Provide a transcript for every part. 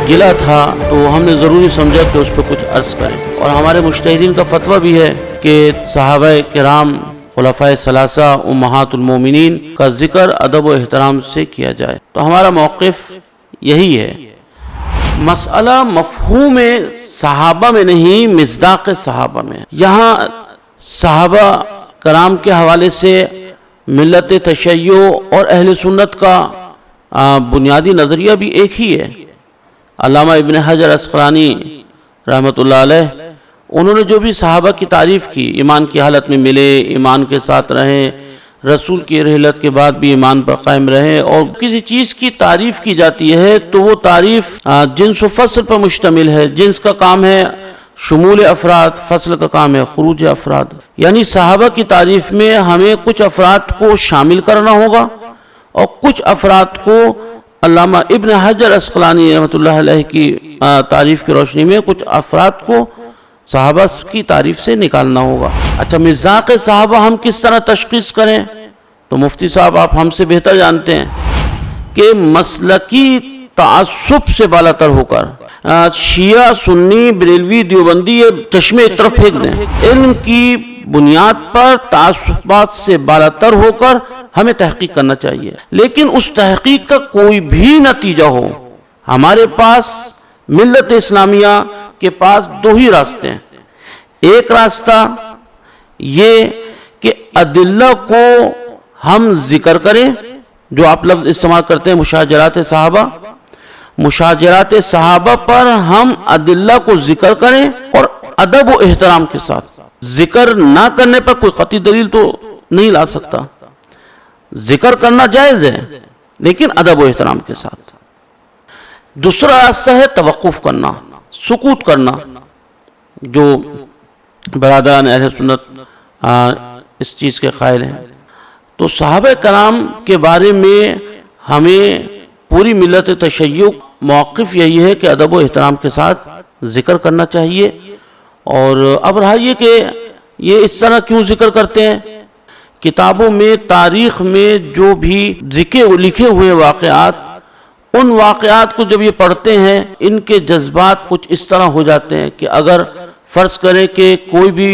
گلا تھا تو ہم نے ضروری سمجھا کہ اس پہ کچھ عرض کریں، اور ہمارے مجتہدین کا فتویٰ بھی ہے کہ صحابہ کرام خلفائے ثلاثہ امہات المومنین کا ذکر ادب و احترام سے کیا جائے۔ تو ہمارا موقف یہی ہے۔ مسئلہ مفہوم صحابہ میں نہیں، مصداق صحابہ میں۔ یہاں صحابہ کرام کے حوالے سے ملت تشیع اور اہل سنت کا بنیادی نظریہ بھی ایک ہی ہے۔ علامہ ابن حجر عسقلانی رحمۃ اللہ علیہ، انہوں نے جو بھی صحابہ کی تعریف کی، ایمان کی حالت میں ملے، ایمان کے ساتھ رہیں، رسول کی رحلت کے بعد بھی ایمان پر قائم رہیں، اور کسی چیز کی تعریف کی جاتی ہے تو وہ تعریف جنس و فصل پر مشتمل ہے۔ جنس کا کام ہے شمول افراد، فصل کا کام ہے خروج افراد، یعنی صحابہ کی تعریف میں ہمیں کچھ افراد کو شامل کرنا ہوگا اور کچھ افراد کو علامہ ابن حجر عسقلانی رحمۃ اللہ علیہ کی تعریف کی روشنی میں کچھ افراد کو صحابہ کی تعریف سے نکالنا ہوگا۔ اچھا، مصداق صحابہ ہم کس طرح تشخیص کریں؟ تو مفتی صاحب آپ ہم سے بہتر جانتے ہیں کہ مسلکی تعصب سے بالا تر ہو کر شیعہ، سنی، بریلوی، دیوبندی یہ چشمے ایک طرف پھینک دیں۔ علم کی بنیاد پر تعصبات سے بالا تر ہو کر ہمیں تحقیق کرنا چاہیے، لیکن اس تحقیق کا کوئی بھی نتیجہ ہو۔ ہمارے پاس ملت اسلامیہ کے پاس دو ہی راستے ہیں۔ ایک راستہ یہ کہ ادلہ کو ہم ذکر کریں، جو آپ لفظ استعمال کرتے ہیں مشاجرات صحابہ، مشاجرات صحابہ پر ہم ادلہ کو ذکر کریں اور ادب و احترام کے ساتھ۔ ذکر نہ کرنے پر کوئی قطعی دلیل تو نہیں لا سکتا، ذکر کرنا جائز ہے لیکن ادب و احترام کے ساتھ۔ دوسرا راستہ ہے توقف کرنا، سکوت کرنا۔ جو برادران اہل سنت اس چیز کے قائل ہیں، تو صحابہ کرام کے بارے میں ہمیں پوری ملت تشیع موقف یہی ہے کہ ادب و احترام کے ساتھ ذکر کرنا چاہیے۔ اور اب رہا یہ کہ یہ اس طرح کیوں ذکر کرتے ہیں؟ کتابوں میں، تاریخ میں جو بھی لکھے ہوئے واقعات، ان واقعات کو جب یہ پڑھتے ہیں ان کے جذبات کچھ اس طرح ہو جاتے ہیں کہ اگر فرض کریں کہ کوئی بھی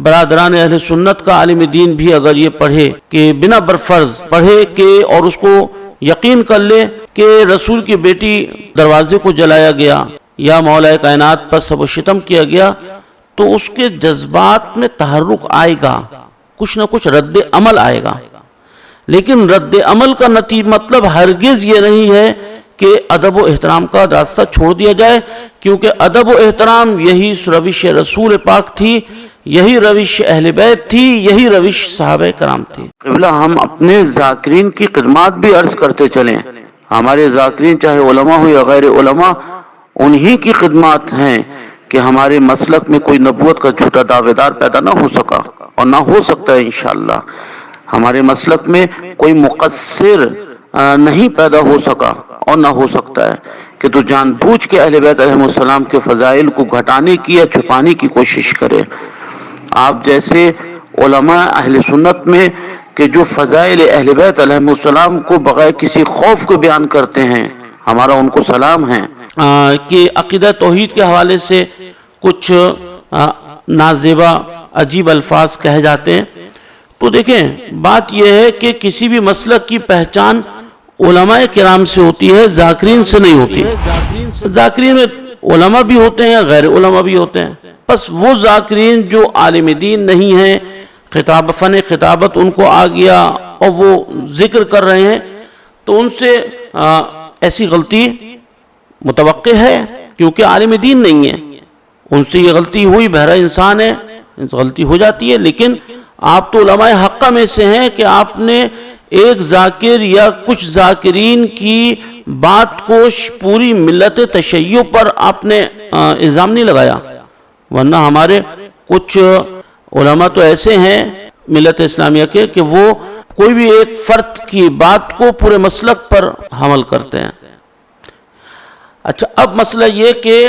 برادران اہل سنت کا عالم دین بھی اگر یہ پڑھے کہ بنا برفرض پڑھے کہ اور اس کو یقین کر لے کہ رسول کی بیٹی دروازے کو جلایا گیا یا مولا کائنات پر سب و شتم کیا گیا، تو اس کے جذبات میں تحرک آئے گا، کچھ نہ کچھ رد عمل آئے گا۔ لیکن رد عمل کا مطلب ہرگز یہ نہیں ہے کہ ادب و احترام کا راستہ چھوڑ دیا جائے، کیونکہ ادب و احترام یہی روش رسول پاک تھی، یہی روش اہل بیت تھی، یہی روش صحابہ کرام تھی۔ قبلہ ہم اپنے ذاکرین کی خدمات بھی عرض کرتے چلیں۔ ہمارے ذاکرین چاہے علماء ہو یا غیر علماء، انہی کی خدمات ہیں کہ ہمارے مسلک میں کوئی نبوت کا جھوٹا دعوے دار پیدا نہ ہو سکا اور نہ ہو سکتا ہے انشاءاللہ۔ ہمارے مسلک میں کوئی مقصر نہیں پیدا ہو سکا اور نہ ہو سکتا ہے کہ تو جان بوجھ کے اہل بیت علیہ السلام کے فضائل کو گھٹانے کی یا چھپانے کی کوشش کرے۔ آپ جیسے علماء اہل سنت میں کہ جو فضائل اہل بیت علیہ السلام کو بغیر کسی خوف کو بیان کرتے ہیں، ہمارا ان کو سلام ہے۔ کہ عقیدہ توحید کے حوالے سے کچھ نازیبا عجیب الفاظ کہے جاتے ہیں، تو دیکھیں بات یہ ہے کہ کسی بھی مسلک کی پہچان علماء کرام سے ہوتی ہے، ذاکرین سے نہیں ہوتی۔ ذاکرین میں علماء بھی ہوتے ہیں، غیر علماء بھی ہوتے ہیں، بس وہ ذاکرین جو عالم دین نہیں ہیں، فن خطابت ان کو آ گیا اور وہ ذکر کر رہے ہیں، تو ان سے ایسی غلطی متوقع ہے کیونکہ عالم دین نہیں ہے۔ ان سے یہ غلطی ہوئی، بہرا انسان ہے، ان سے غلطی ہو جاتی ہے، لیکن آپ تو علماء حقہ میں سے ہیں کہ آپ نے ایک ذاکر یا کچھ ذاکرین کی بات کو پوری ملت تشیع پر آپ نے الزام نہیں لگایا، ورنہ ہمارے کچھ علماء تو ایسے ہیں ملت اسلامیہ کے کہ وہ کوئی بھی ایک فرد کی بات کو پورے مسلک پر حمل کرتے ہیں۔ اچھا، اب مسئلہ یہ کہ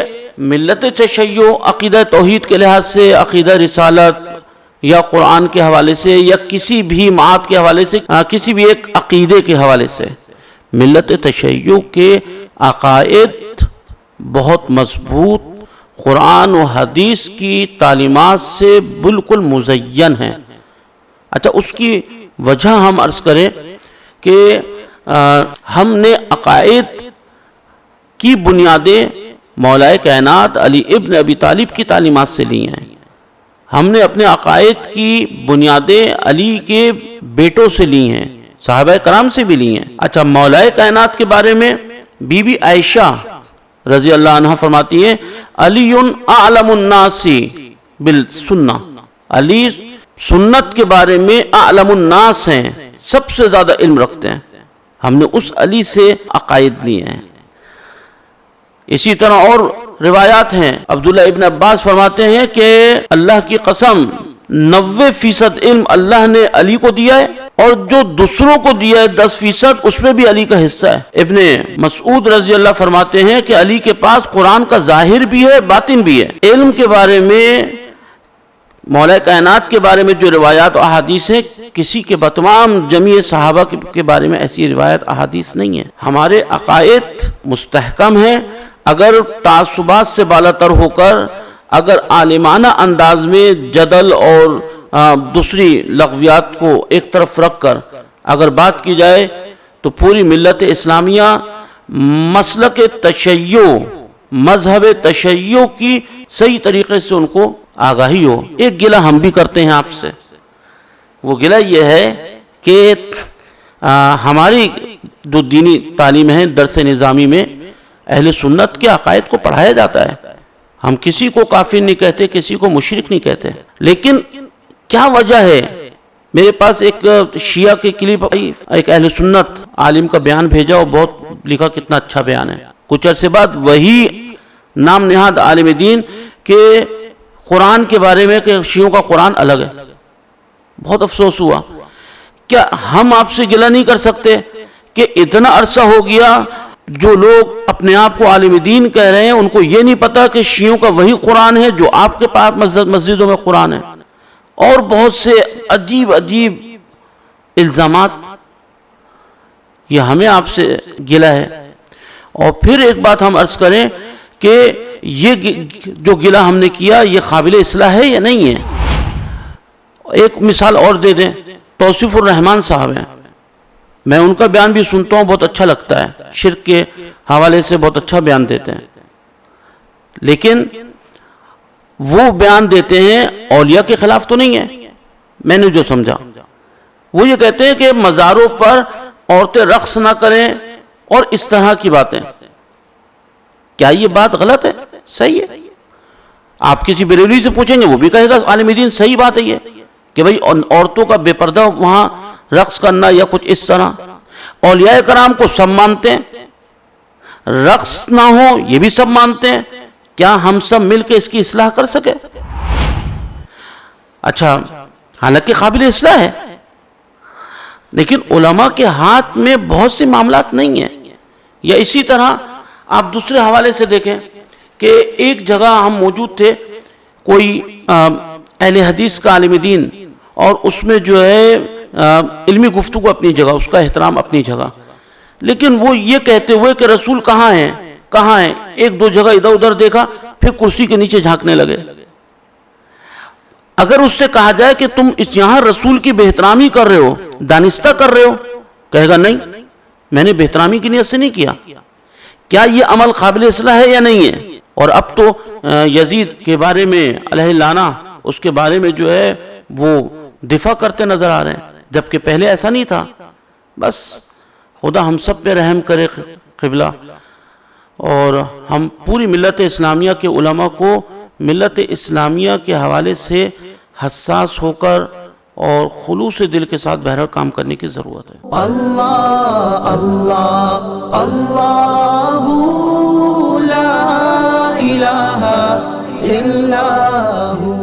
ملت تشیع عقیدہ توحید کے لحاظ سے، عقیدہ رسالت یا قرآن کے حوالے سے یا کسی بھی معاد کے حوالے سے، کسی بھی ایک عقیدے کے حوالے سے، ملت تشیع کے عقائد بہت مضبوط قرآن و حدیث کی تعلیمات سے بالکل مزین ہیں۔ اچھا، اس کی وجہ ہم عرض کریں کہ ہم نے عقائد کی بنیادیں مولا کائنات علی ابن ابی طالب کی تعلیمات سے لی ہیں۔ ہم نے اپنے عقائد کی بنیادیں علی کے بیٹوں سے لی ہیں، صحابہ کرام سے بھی لی ہیں۔ اچھا، مولا کائنات کے بارے میں بی بی عائشہ رضی اللہ عنہ فرماتی ہیں، علی اعلم الناس بالسنہ، علی سنت کے بارے میں اعلم الناس ہیں، سب سے زیادہ علم رکھتے ہیں۔ ہم نے اس علی سے عقائد لیے ہیں۔ اسی طرح اور روایات ہیں، عبداللہ ابن عباس فرماتے ہیں کہ اللہ کی قسم 90% علم اللہ نے علی کو دیا ہے، اور جو دوسروں کو دیا ہے 10% اس میں بھی علی کا حصہ ہے۔ ابن مسعود رضی اللہ فرماتے ہیں کہ علی کے پاس قرآن کا ظاہر بھی ہے، باطن بھی ہے۔ علم کے بارے میں، مولا کائنات کے بارے میں جو روایات و احادیث ہیں، کسی کے بتمام جمیع صحابہ کے بارے میں ایسی روایت احادیث نہیں ہیں۔ ہمارے عقائد مستحکم ہیں، اگر تعصبات سے بالاتر ہو کر، اگر عالمانہ انداز میں جدل اور دوسری لغویات کو ایک طرف رکھ کر اگر بات کی جائے تو پوری ملت اسلامیہ مسلک تشیع، مذہب تشیع کی صحیح طریقے سے ان کو آگاہی ہو۔ ایک گلہ ہم بھی کرتے ہیں آپ سے، وہ گلہ یہ ہے کہ ہماری جو دینی تعلیم ہے، درس نظامی میں اہل سنت کے عقائد کو پڑھایا جاتا ہے۔ ہم کسی کو کافر نہیں کہتے، کسی کو مشرک نہیں کہتے، لیکن کیا وجہ ہے؟ میرے پاس ایک شیعہ کی کلپ آئی، ایک اہل سنت عالم کا بیان بھیجا اور بہت لکھا، کتنا اچھا بیان ہے۔ کچھ عرصے بعد وہی نام نہاد عالم دین کہ قرآن کے بارے میں کہ شیعوں کا قرآن الگ ہے۔ بہت افسوس ہوا۔ کیا ہم آپ سے گلہ نہیں کر سکتے کہ اتنا عرصہ ہو گیا جو لوگ اپنے آپ کو عالم دین کہہ رہے ہیں، ان کو یہ نہیں پتا کہ شیعوں کا وہی قرآن ہے جو آپ کے پاس مسجدوں میں قرآن ہے، اور بہت سے عجیب عجیب الزامات، یہ ہمیں آپ سے گلہ ہے۔ اور پھر ایک بات ہم عرض کریں کہ یہ جو گلہ ہم نے کیا یہ قابل اصلاح ہے یا نہیں ہے؟ ایک مثال اور دے دیں، توصیف الرحمان صاحب ہیں، میں ان کا بیان بھی سنتا ہوں، بہت اچھا لگتا ہے، شرک کے حوالے سے بہت اچھا بیان دیتے ہیں، لیکن وہ بیان دیتے ہیں اولیاء کے خلاف تو نہیں ہے۔ میں نے جو سمجھا وہ یہ کہتے ہیں کہ مزاروں پر عورتیں رقص نہ کریں اور اس طرح کی باتیں۔ کیا یہ بات غلط ہے؟ صحیح ہے۔ آپ کسی بریلوی سے پوچھیں گے وہ بھی کہے گا عالم دین صحیح بات ہے یہ کہ بھئی عورتوں کا بے پردہ وہاں رقص کرنا یا کچھ اس طرح۔ اولیاء کرام کو سب مانتے ہیں، رقص نہ ہو یہ بھی سب مانتے ہیں، کیا ہم سب مل کے اس کی اصلاح کر سکے؟ اچھا، حالانکہ قابل اصلاح ہے، لیکن علماء کے ہاتھ میں بہت سے معاملات نہیں ہیں۔ یا اسی طرح آپ دوسرے حوالے سے دیکھیں کہ ایک جگہ ہم موجود تھے، کوئی اہل حدیث کا عالم دین، اور اس میں جو ہے علمی گفتگو اپنی جگہ، اس کا احترام اپنی جگہ، لیکن وہ یہ کہتے ہوئے کہ رسول کہاں ہیں کہاں ہیں، ایک دو جگہ ادھر ادھر دیکھا، پھر کرسی کے نیچے جھانکنے لگے۔ اگر اس سے کہا جائے کہ تم یہاں رسول کی بہترامی کر رہے ہو، دانستہ کر رہے ہو، کہے گا نہیں، میں نے بہترامی کی نیت سے نہیں کیا۔ کیا یہ عمل قابل اصلاح ہے یا نہیں ہے؟ اور اب تو یزید کے بارے میں علیہ اللعنہ، اس کے بارے میں جو ہے وہ دفاع کرتے نظر آ رہے ہیں، جبکہ پہلے ایسا نہیں تھا۔ بس خدا ہم سب پہ رحم کرے قبلہ، اور ہم پوری ملت اسلامیہ کے علماء کو ملت اسلامیہ کے حوالے سے حساس ہو کر اور خلوص دل کے ساتھ بہرحال کام کرنے کی ضرورت ہے۔ اللہ اللہ اللہ لا الہ الا